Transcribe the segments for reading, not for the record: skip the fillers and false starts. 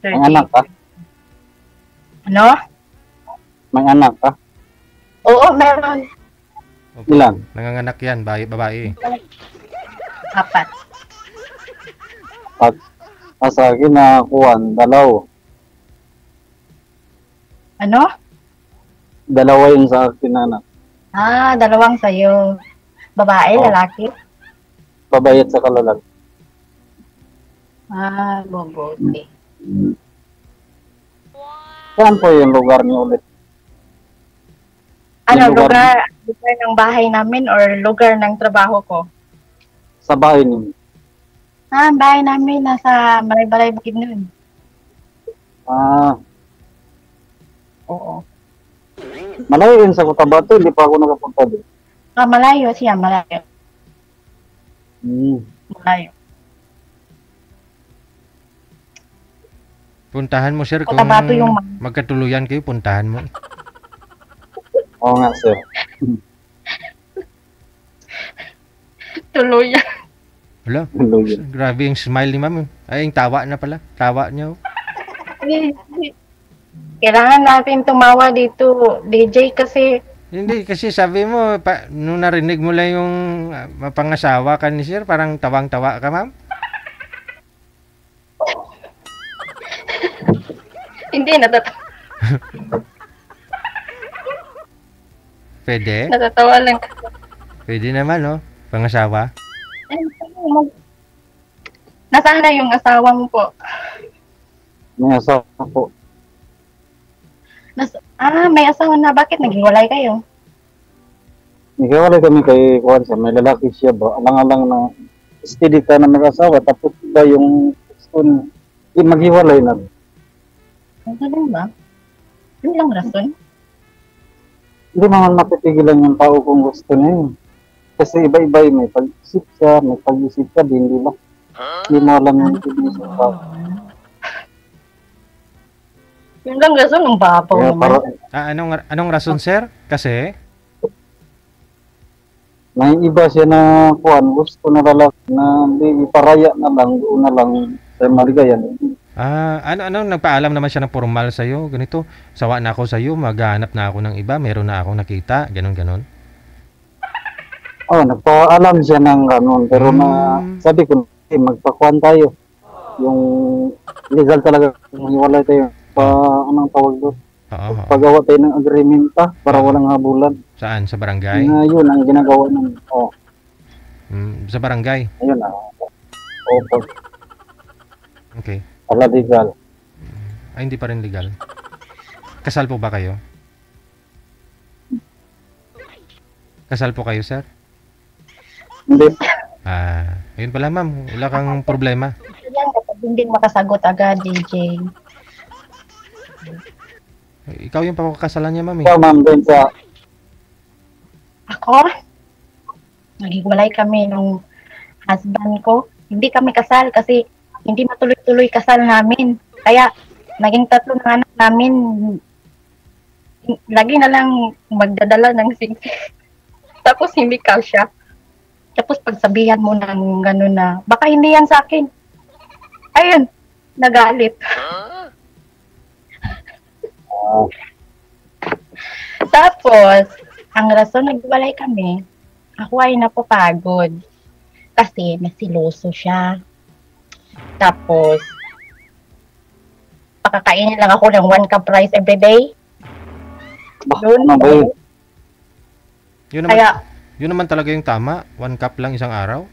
May anak ka? Ano? May anak ka? Oo, meron. Opo. Ilan? Nanganganak yan, babae. 4. At sa akin na kuwan, Ano? dalawa yun sa akin na anak. 2 sa'yo. Babae, Oo. lalaki? Babayat sa kalalag. Mabuti. Saan po yung lugar niyo ulit? Ano, Yung lugar- lugar ng bahay namin or lugar ng trabaho ko? Sa bahay niyo. Ang bahay namin nasa Balay-Balay Bukidnon. Oo. Malayo yun sa Cotabato, hindi pa ako nakapunta doon. Malayo siya, malayo. Malayo. Puntahan mo, sir, kung Cotabato yung magkatuluyan kayo, puntahan mo. Oo nga, sir. Tuluyan. Wala, Lugi. grabe yung smile ni ma'am. Ay, yung tawa na pala. Tawa niya. Oh. Kailangan natin tumawa dito, DJ, kasi Hindi, kasi sabi mo, nung narinig mo lang yung mapangasawa ka ni sir, parang tawang-tawa ka, ma'am. hindi Pwede? natatawa lang. Pwede naman, no? Pangasawa. Nasaan na yung asawa mo po? May asawa po. May asawa na. Bakit naghiwalay kayo? Nagkawalay kami kay kuwan siya. May lalaki siya ba? Alang-alang na steady ka na mag-asawa. Tapos ba yung gusto niya, maghiwalay na. Ganun ba? Ano lang rason? Hindi naman mapipigilan yung tao kung gusto niya yun. Kasi iba-iba yun. May pag-isip siya, may pag-isip ka din, di ba? Hindi mo alam yung pag-isip ng tao. Yun lang rason, ang babaw Kaya naman. Anong rason, sir? Kasi? May iba siya na kuwan, gusto na lalaki na hindi iparaya na lang, doon na lang sa maligayan. Ano nagpaalam naman siya ng formal sa'yo? Ganito, sawa na ako sa'yo, maghanap na ako ng iba, meron na akong nakita, ganon. Nagpaalam siya ng ganun, pero na sabi ko, magpakuan tayo. Yung legal talaga, hiwalay tayo. Anong tawag doon? Oo. Pagawa tayo ng agreement para walang habulan. Saan? Sa barangay? Yun ang ginagawa ng, Sa barangay? ayun na. Opo, Okay. pala legal. Ay, hindi pa rin legal. Kasal po ba kayo? Kasal po kayo, sir? Hindi, Ayun pala, ma'am. Wala kang problema. Yan, kapag hindi makasagot agad, DJ. Ikaw yung pakakasalan niya, ma'am. ikaw ma'am din sa, Ako? Naghiwalay kami nung husband ko. Hindi kami kasal kasi hindi matuloy-tuloy kasal namin. Kaya naging 3 na anak namin. Lagi na lang magdadala ng singsi. Tapos hindi kasya. Tapos pagsabihan mo ng gano'n na, baka hindi yan sa akin. Ayun, nagalit. Tapos, ang rason nagwalay kami, ako ay napapagod. Kasi nasiloso siya. Tapos, pakakainin lang ako ng 1 cup rice everyday. Yun. ano ba yun? Yun naman talaga yung tama. 1 cup lang isang araw.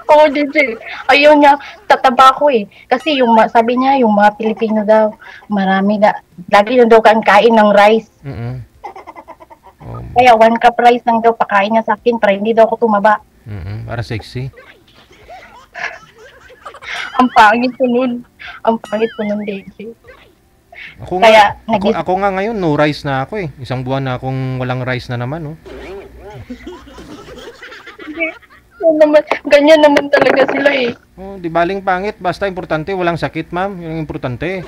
Oo, DJ. Ayun niya, tataba ko eh. Kasi sabi niya, yung mga Pilipino daw, marami na, lagi na daw kain ng rice. Kaya 1 cup rice lang daw pakain niya sa akin para hindi daw ako tumaba. Para sexy. Ang pangit ko nun. Ang pangit ko nun, DJ. Ako nga ngayon, no rice na ako eh. Isang buwan na akong walang rice na naman, oh. Ganyan naman talaga sila eh. Oh, di baling pangit. Basta importante, walang sakit, ma'am. Yun ang importante.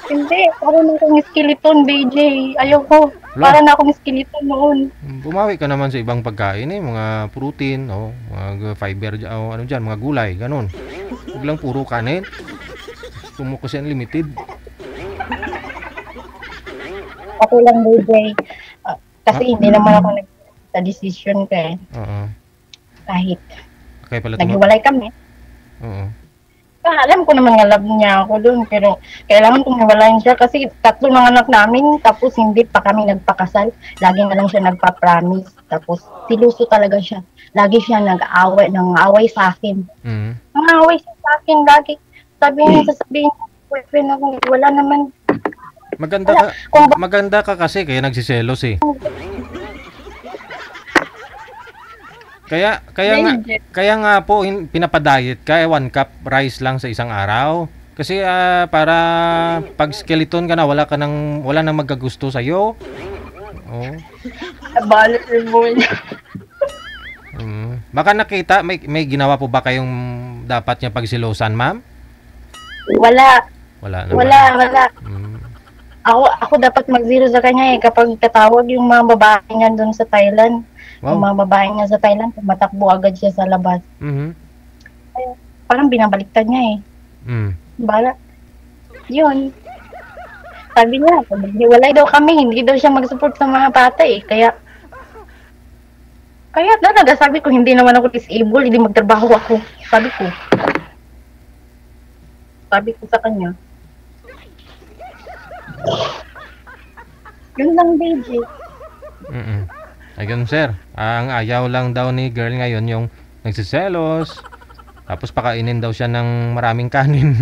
Hindi, parang akong skeleton, DJ. Ayoko. Parang akong skeleton noon. Bumawi ka naman sa ibang pagkain eh. Mga protein, mga fiber, ano dyan, mga gulay, ganun. Biglang puro kanin. Gusto mo kasi unlimited. Ako lang, DJ. Kasi hindi naman ako sa decision ko eh. Oo. Kahit Kaya pala naghiwalay kami. Oo. Alam ko naman nga love niya ako doon, pero kailangan kong hiwalayan siya kasi 3 ng anak namin, tapos hindi pa kami nagpakasal. Lagi na lang siya nagpa-promise, tapos siluso talaga siya. Lagi siya nang-away sa akin. Mm. Nang-away siya sa akin lagi. Sasabihin niya, boyfriend ako, wala naman. Maganda ka kasi kaya nagsiselos eh. Kaya nga po pinapadayet ka 1 cup rice lang sa isang araw. Kasi para pag skeleton ka na wala nang magkagusto sa iyo. Oh. Balat mo niya. Baka nakita may ginawa po ba kayong dapat niya pagsilosan, ma'am? Wala naman. Wala. Ako dapat mag-zero sa kanya eh kapag katawag yung mga babae niya doon sa Thailand. Wow. Yung mga babae niya sa Thailand, tumatakbo agad siya sa labas. Parang binabaliktad niya eh. Bala. Yun. Sabi niya, walay daw kami, hindi daw siya mag-support sa mga bata eh. Kaya talaga sabi ko, hindi naman ako disabled, hindi magtrabaho ako. Sabi ko sa kanya. Yun lang, baby. Ayun, sir. Ang ayaw lang daw ni girl ngayon yung nagsiselos. Tapos pakainin daw siya ng maraming kanin.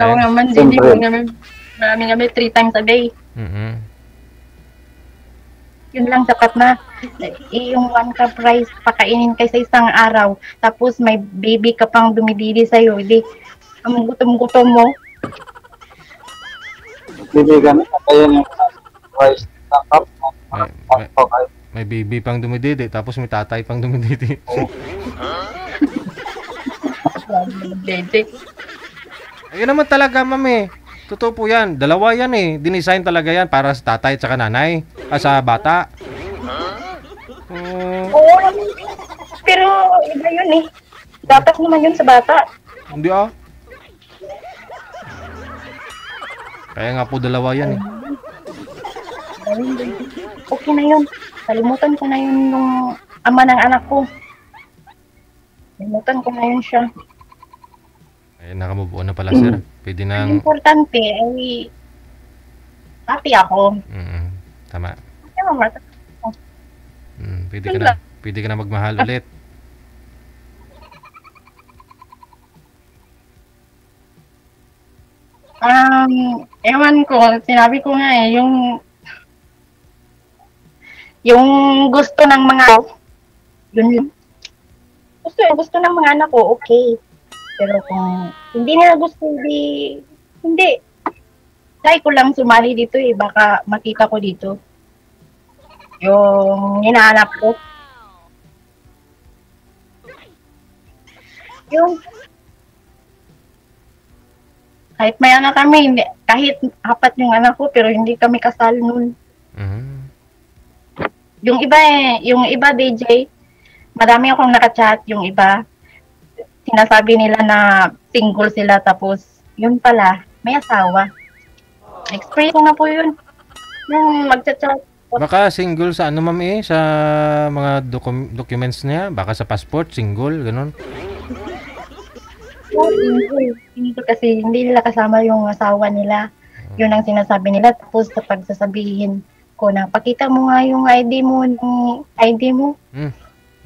Ako naman, hindi ko naman. Maraming kami 3 times a day. Yun lang, sapat na. Yung 1 cup rice, pakainin kay sa isang araw. Tapos may baby ka pang dumididi sa'yo. Hindi, ang gutom-gutom mo. Bibigyan kaya yung rice na cup. May baby pang dumididi, tapos may tatay pang dumididi. Ayun naman talaga, ma'am eh. Totoo po yan. Dalawa yan eh. Dinesign talaga yan para sa tatay at saka nanay. Sa bata. Oo, pero iba yun eh. Dapat naman yun sa bata. Hindi ah. Kaya nga po dalawa yan eh. Okay na yun. Kalimutan ko na yun yung ama ng anak ko. Kalimutan ko na yun siya. Ay, nakamove on na pala, sir. Pwede nang... Ang importante ay happy ako. Tama. Tama. Pwede ka na magmahal ulit. Ewan ko, sinabi ko nga eh, yung gusto ng mga yun. Gusto ng mga anak ko, okay. Pero kung hindi nila gusto, hindi. Try ko lang sumali dito eh, baka makita ko dito. Yung hinahanap ko. Yung kahit may anak kami, kahit 4 yung anak ko, pero hindi kami kasal nun. Yung iba DJ, madami akong nakachat, yung iba, sinasabi nila na single sila, tapos yun pala, may asawa. Experience ko na po yun. Yung magchat-chat. Baka single sa ano, ma'am eh, sa mga documents niya, baka sa passport, single, ganun. Single kasi hindi nila kasama yung asawa nila. Yun ang sinasabi nila. Tapos sa pagsasabihin ko na, pakita mo nga yung ID mo.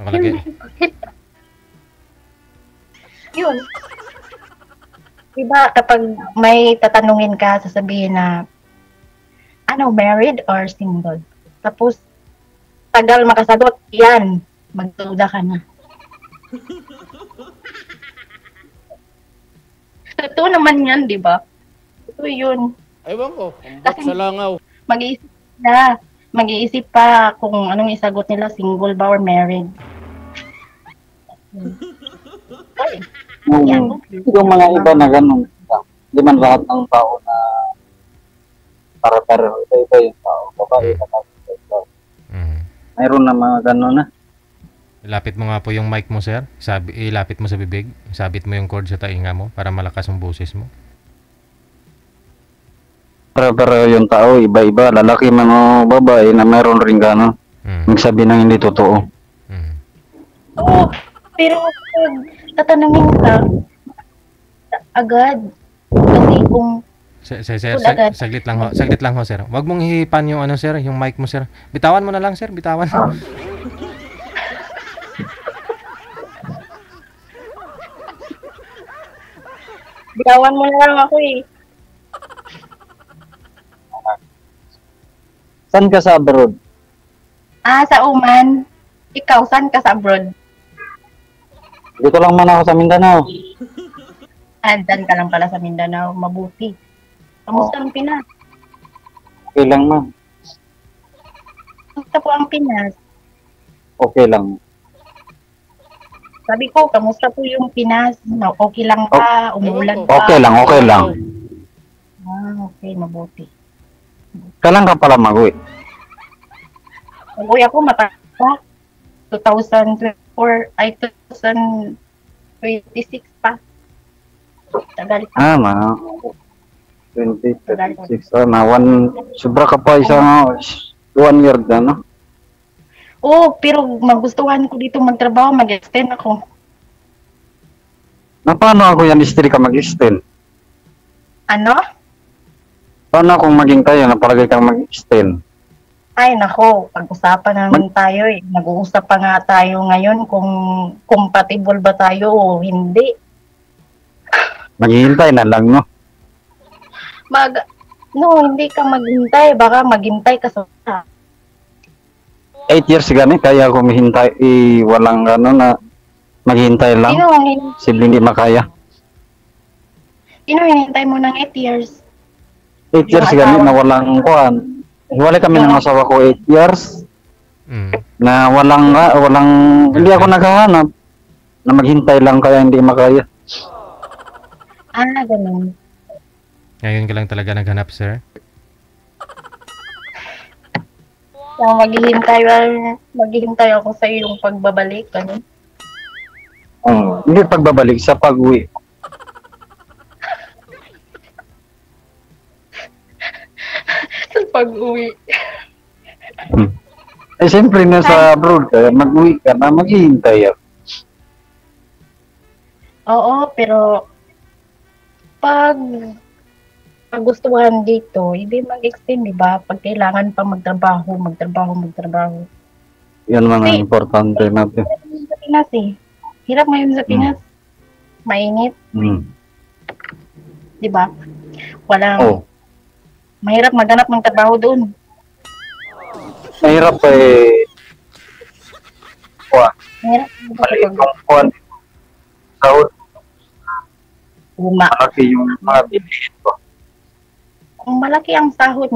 Nakalagay. Yun. Diba kapag may tatanungin ka, sasabihin na, married or single? Tapos, tagal makasagot, yan, magduda ka na. Totoo naman yan, di ba? Ito yun. Ewan ko, ambak sa langaw. Mag-iisip pa kung anong isagot nila, single ba or married. Yung mga iba na ganun, hindi man lahat ng tao na para-para, iba-iba yung tao. Babae na tao. Mayroon na mga ganun na. Ilapit mo nga po yung mic mo, sir. Ilapit mo sa bibig. Sabit mo yung cord sa tainga mo para malakas ang boses mo. Pero yung tao, iba-iba. Lalaki man o babae na meron rin gano'n. Magsabi ng hindi totoo. Oo, pero pag tatanungin ka, agad. Kasi kung Sir, agad. saglit lang ho, sir. Huwag mong hihipan yung ano, sir, yung mic mo, sir. Bitawan mo na lang, sir. Bitawan. bitawan mo na lang ako eh. Saan ka sa abroad? Sa Oman. Ikaw, saan ka sa abroad? Dito lang man ako sa Mindanao. Dyan ka lang pala sa Mindanao. Mabuti. Kamusta ang Pinas? Okay lang man. Kamusta po ang Pinas? Okay lang. Sabi ko, kamusta po yung Pinas? Okay lang ba? Umuulan ba? Okay lang, okay lang. Okay, mabuti. Kailan ka pala mag-uwi? Uy, ako matagal pa. 2024, ay 2026 pa. Tagal pa. Na 2036 sobra ka pa isang 1 year na, no? Oo, pero magustuhan ko dito magtrabaho, mag-extend ako. Na paano ako yan history ka mag-extend? Ano? Paano kung maging tayo na palagay kang mag-extend? Ay, nako, pag-usapan naman tayo eh. Nag-uusap pa nga tayo ngayon kung compatible ba tayo o hindi. Maghihintay na lang, no? Hindi ka maghintay. Baka maghintay ka sa 8 years gani, kaya ako mahintay, walang ano na maghihintay lang. Simple hindi makaya. Sino hinintay mo ng 8 years? 8 years gani na walang kuhan. Wala kami ng asawa ko 8 years. Na walang, hindi ako naghahanap. Na maghintay lang kaya hindi makaya. Ganun. Ngayon ka lang talaga naghanap, sir? So, maghihintay ako sa iyong pagbabalik. Ganun. Hindi pagbabalik, sa pag-uwi. Sa pag-uwi. Eh, siyempre na sa abroad ka, mag-uwi ka na, maghihintay ako. Oo, pero pag gustuhan dito, hindi mag-extend, di ba? Pag kailangan pa magtrabaho. Yan man ang importante natin. Hirap sa Pinas eh. Hirap ngayon sa Pinas. Mainit, di ba? Mahirap maghanap ng trabaho doon. Mahirap eh. Mahirap. Maliit yung kuhan. Sahod. Malaki yung mga bilihin ko. Kung malaki ang sahod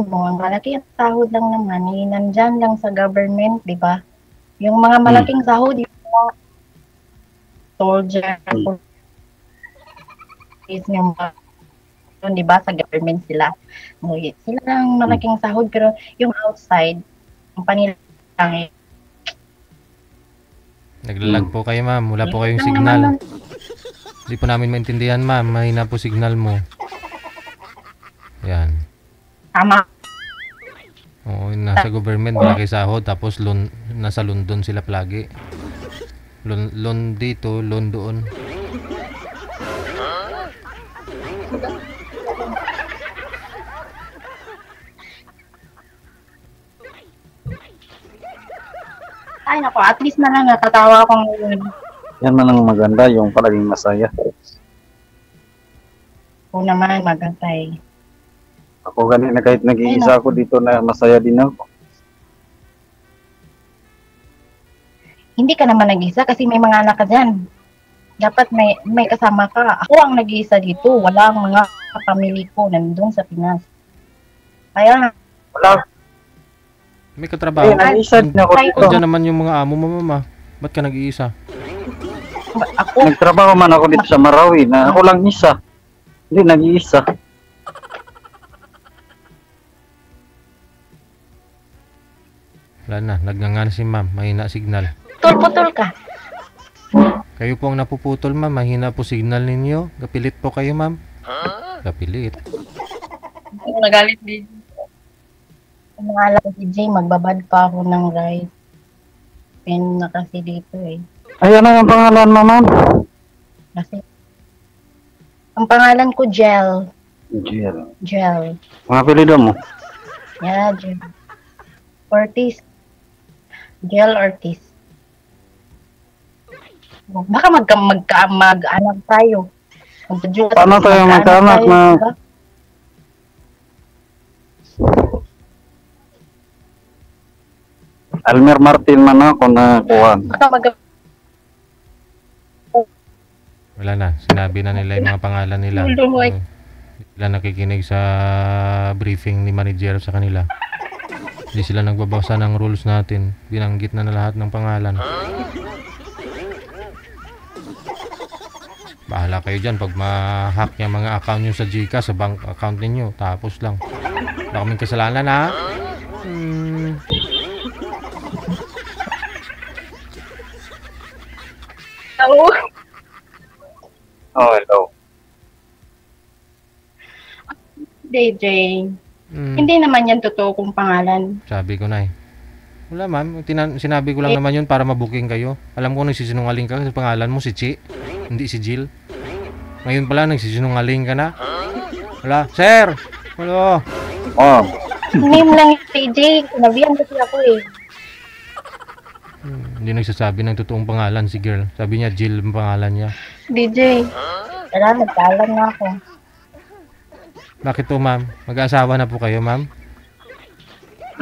lang naman, nandyan lang sa government, di ba? Yung mga malaking sahod, yung mga soldier, yung mga, di ba, sa government sila. Sila lang malaking sahod, pero yung outside, ang panilang eh. Naglalag po kayo, ma'am. Wala po kayong signal. Hindi po namin maintindihan, ma'am. Mahina po signal mo. Yan. Tama. Oo, nasa government, malaki sahod. Tapos nasa London sila palagi. Loan dito, loan doon. Ay, nako, at least na lang natatawa ako ngayon. Yan man ang maganda, yung palaging masaya. Oo naman, magantay. Ako ganun na kahit nag-iisa ako dito na masaya din ako. Hindi ka naman nag-isa kasi may mga anak ka dyan. Dapat may kasama ka. Ako ang nag-iisa dito. Wala ang mga pamilya ko nandun sa Pinas. Kaya, Wala. May katrabaho. Nag-iisa din ako dito. Diyan naman yung mga amo mo, mama. Ba't ka nag-iisa? ako, Nagtrabaho man ako dito sa Marawi na ako lang isa. Hindi nag-iisa. Wala na, nagngangan si ma'am, mahina signal. Putol-putol ka. Kayo po ang napuputol ma'am, mahina po signal ninyo. Gapilit po kayo ma'am. Gapilit. Nagalit din. Ang pangalan ko si Jay, magbabad pa ako ng rice. Pen na kasi dito eh. Ay, ano yung pangalan mo, ma'am? Kasi, ang pangalan ko Gel. Jill. Gel. Mga apelido mo? Yeah, Gel. Ortiz. Gel Ortiz. Baka mag-anak tayo. Paano tayo magkaanak na... diba? Almer Martin man ako na kuwan. Baka Wala na, sinabi na nila yung mga pangalan nila. Lulumoy. Sila nakikinig sa briefing ni manager sa kanila. Hindi sila nagbabasa ng rules natin. Binanggit na lahat ng pangalan. Bahala kayo dyan pag ma-hack yung mga account nyo sa Gcash, sa bank account ninyo. Tapos lang. Wala kaming kasalanan ha. Oo. Oh, hello. DJ. Hindi naman yan totoo kong pangalan. Sabi ko na eh. Wala ma'am, sinabi ko lang naman yun para mabuking kayo. Alam ko nagsisinungaling ka kasi pangalan mo si Chi, hindi si Jill. Ngayon pala nagsisinungaling ka na. Wala, sir! Hello! Oh, Name lang yung DJ. Sinabihan kasi ako eh. Hindi nagsasabi ng totoong pangalan si girl. Sabi niya Jill ang pangalan niya. DJ. Tara, nagpaalam na ako. Bakit to ma'am? Mag-aasawa na po kayo ma'am?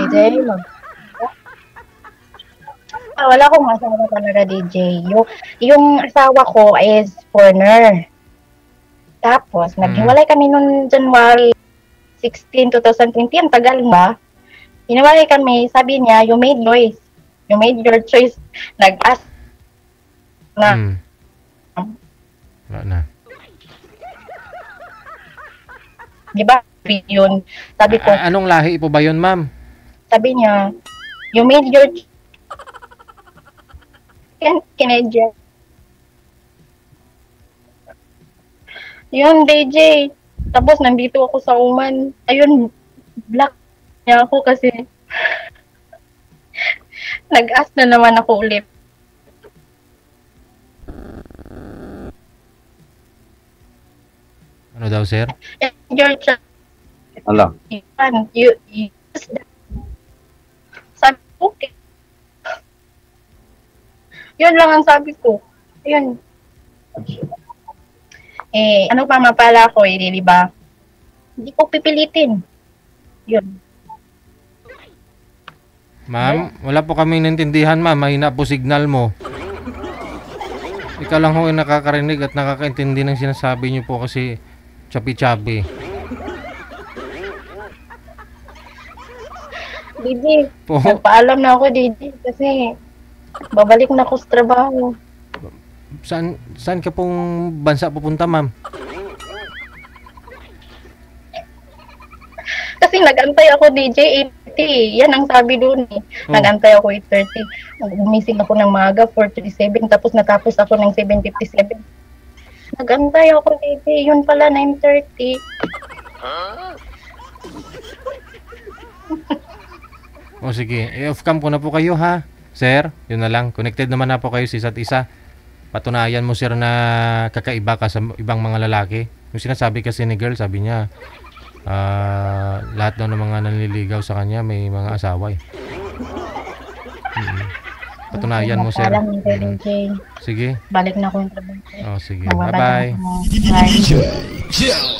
DJ, wala akong asawa talaga, DJ. Yung asawa ko is foreigner. Tapos, naghiwalay kami noong January 16, 2020. Ang tagal ba? Hiniwalay kami. Sabi niya, you made choice. You made your choice. Nag-ask na. Wala na. Di ba? Yun. Sabi ko, Anong lahi po ba yun ma'am? sabi niya, you made your Canadian. Yun, DJ. Tapos, nandito ako sa Oman. Ayun, black niya ako kasi nag-ask na naman ako ulit. Ano daw sir? Your child, ala. you sabi ko, okay. Yun lang ang sabi ko. Ayun. Ano pa mapala ko di ba? Hindi ko pipilitin. Yun. Ma'am, wala po kaming naintindihan ma'am. Mahina po signal mo. Ikaw lang ho yung nakakarinig at nakakaintindi ng sinasabi niyo po kasi chapi-chapi. DJ, Po. nagpaalam na ako, DJ, kasi babalik na ako sa trabaho. Saan ka pong bansa pupunta ma'am? Kasi nagantay ako, DJ, 8:30. Yan ang sabi doon eh. Oh. Nagantay ako 8:30. Gumising ako ng maaga, 4:37. Tapos natapos ako ng 7:57. Nagantay ako, DJ. Yun pala, 9:30. O sige, i-off cam ko na po kayo ha. Sir, yun na lang. Connected naman na po kayo sa isa't isa. Patunayan mo sir na kakaiba ka sa ibang mga lalaki. Yung sinasabi kasi ni girl, sabi niya, lahat daw ng mga nanliligaw sa kanya may mga asawa eh. Patunayan mo sir. Alam niyo, DJ. Sige. Balik na ako yung trabaho. Oh, sige. Magbabalik Bye-bye. ako. Bye. Jill.